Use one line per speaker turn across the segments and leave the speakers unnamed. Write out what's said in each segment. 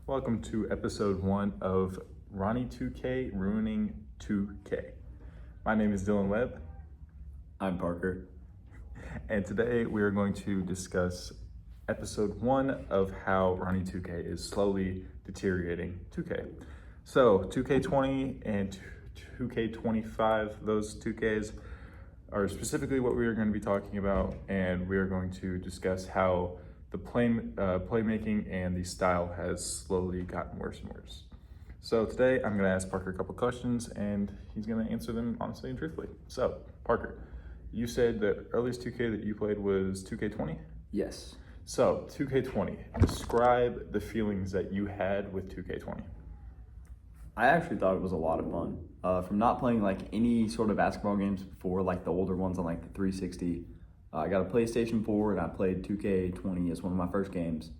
Welcome to episode 1 of Ronnie 2K Ruining 2K. My name is Dylan Webb.
I'm Parker.
And today we are going to discuss episode 1 of how Ronnie 2K is slowly deteriorating 2K. So 2K20 and 2K25, those 2Ks are specifically what we are going to be talking about, and we are going to discuss how the playmaking and the style has slowly gotten worse and worse. So today I'm going to ask Parker a couple questions, and he's going to answer them honestly and truthfully. So Parker, you said the earliest 2K that you played was 2K20?
Yes.
So 2K20, describe the feelings that you had with 2K20.
I actually thought it was a lot of fun. From not playing like any sort of basketball games before, like the older ones on like the 360, I got a PlayStation 4 and I played 2K20 as one of my first games.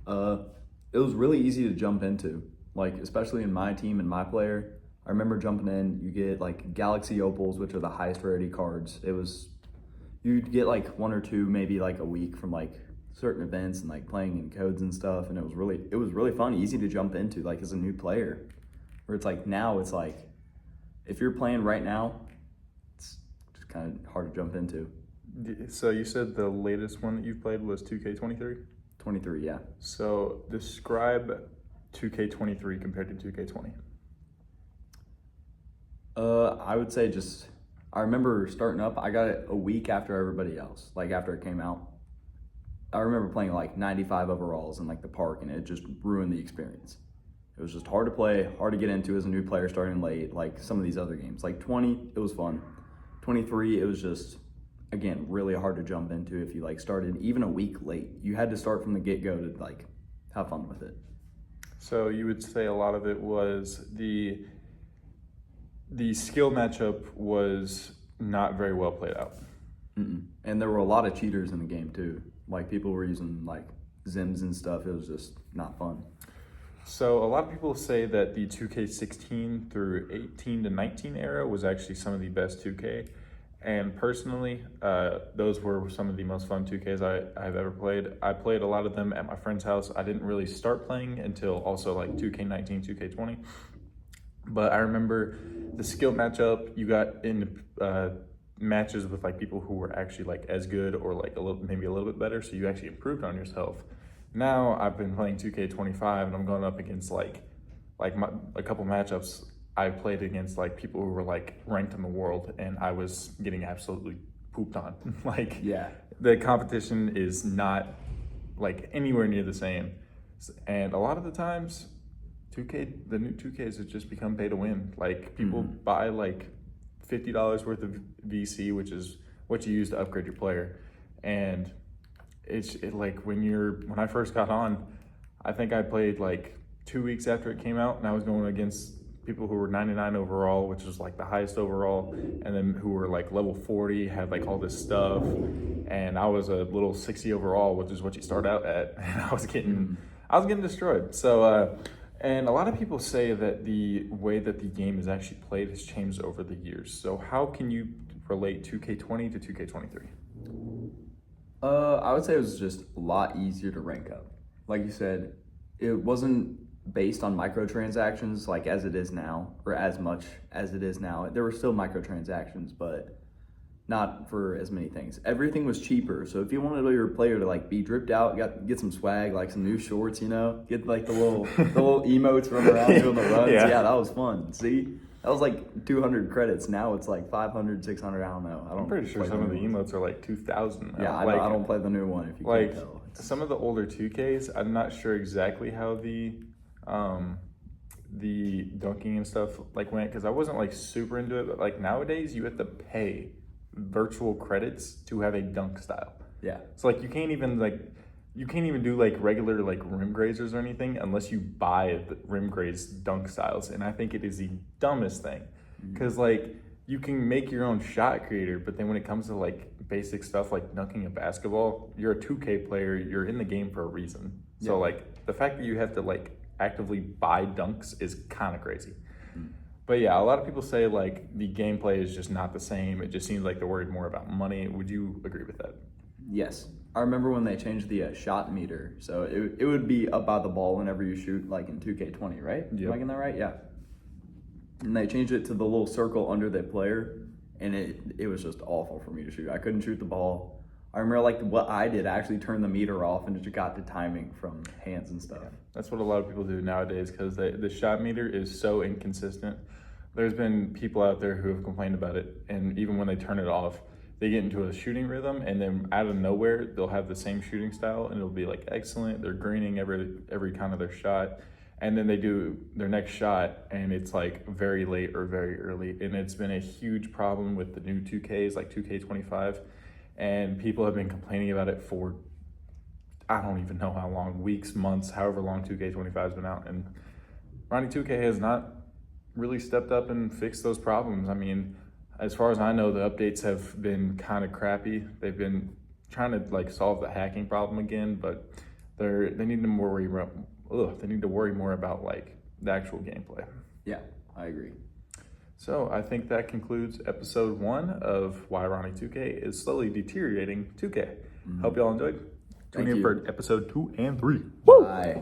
It was really easy to jump into, like especially in my team and my player. I remember jumping in, you get like Galaxy Opals, which are the highest rarity cards. You'd get like one or two, maybe like a week from like certain events and like playing in codes and stuff. And it was really fun, easy to jump into like as a new player. Where it's like now it's like, if you're playing right now, it's just kind of hard to jump into.
So you said the latest one that you've played was 2K23?
23, yeah.
So describe 2K23 compared to 2K20.
I would say I remember starting up, I got it a week after everybody else, like after it came out. I remember playing like 95 overalls in like the park, and it just ruined the experience. It was just hard to play, hard to get into as a new player starting late, like some of these other games. Like 20, it was fun. 23, it was just, again, really hard to jump into if you like started even a week late. You had to start from the get-go to like have fun with it.
So you would say a lot of it was the skill matchup was not very well played out.
And there were a lot of cheaters in the game too. Like people were using like Zims and stuff. It was just not fun.
So a lot of people say that the 2K16 through 18 to 19 era was actually some of the best 2K. And personally, those were some of the most fun 2Ks I've ever played. I played a lot of them at my friend's house. I didn't really start playing until also like 2K19, 2K20. But I remember the skill matchup, you got in matches with like people who were actually like as good or like maybe a little bit better, so you actually improved on yourself. Now I've been playing 2K25 and I'm going up against a couple matchups. I played against like people who were like ranked in the world, and I was getting absolutely pooped on. Like,
yeah,
the competition is not like anywhere near the same. And a lot of the times, the new 2Ks have just become pay to win. Like people buy like $50 worth of VC, which is what you use to upgrade your player. And like when I first got on, I think I played like 2 weeks after it came out, and I was going against people who were 99 overall, which was like the highest overall, and then who were like level 40, had like all this stuff, and I was a little 60 overall, which is what you start out at, and I was getting destroyed. So and a lot of people say that the way that the game is actually played has changed over the years. So how can you relate 2K20 to 2K23?
I would say it was just a lot easier to rank up. Like you said, it wasn't based on microtransactions like as it is now, or as much as it is now. There were still microtransactions, but not for as many things. Everything was cheaper. So if you wanted your player to like be dripped out, get some swag, like some new shorts, get like the little emotes running around doing the runs. Yeah, that was fun. See? That was like 200 credits. Now it's like 500, 600, I don't know.
I'm pretty sure some of the emotes are like 2,000.
Yeah, I don't play the new one if you can't tell.
Some of the older 2Ks, I'm not sure exactly how the dunking and stuff like went, because I wasn't like super into it, but like nowadays you have to pay virtual credits to have a dunk style.
Yeah.
So like you can't even do like regular like rim grazers or anything unless you buy the rim graze dunk styles. And I think it is the dumbest thing, because like you can make your own shot creator, but then when it comes to like basic stuff like dunking a basketball, you're a 2K player, you're in the game for a reason. So like the fact that you have to like actively buy dunks is kind of crazy. But yeah, a lot of people say like the gameplay is just not the same. It just seems like they're worried more about money. Would you agree with that?
Yes. I remember when they changed the shot meter. So it would be up by the ball whenever you shoot, like in 2K20, right?
Yep.
Am I getting that right? Yeah. And they changed it to the little circle under the player, and it was just awful for me to shoot. I couldn't shoot the ball. I remember like what I did, I actually turned the meter off and just got the timing from hands and stuff.
That's what a lot of people do nowadays because the shot meter is so inconsistent. There's been people out there who have complained about it, and even when they turn it off, they get into a shooting rhythm, and then out of nowhere, they'll have the same shooting style, and it'll be like excellent. They're greening every kind of their shot, and then they do their next shot, and it's like very late or very early, and it's been a huge problem with the new 2Ks, like 2K25, and people have been complaining about it for I don't even know how long, weeks, months, however long 2K25 has been out, and Ronnie 2K has not really stepped up and fixed those problems. I mean, as far as I know, the updates have been kind of crappy. They've been trying to like solve the hacking problem again, but they need to worry more about like the actual gameplay.
Yeah, I agree.
So I think that concludes episode 1 of why Ronnie 2K is slowly deteriorating 2K. Hope y'all enjoyed. Tune
Thank
in
you.
for episode 2 and 3.
Bye.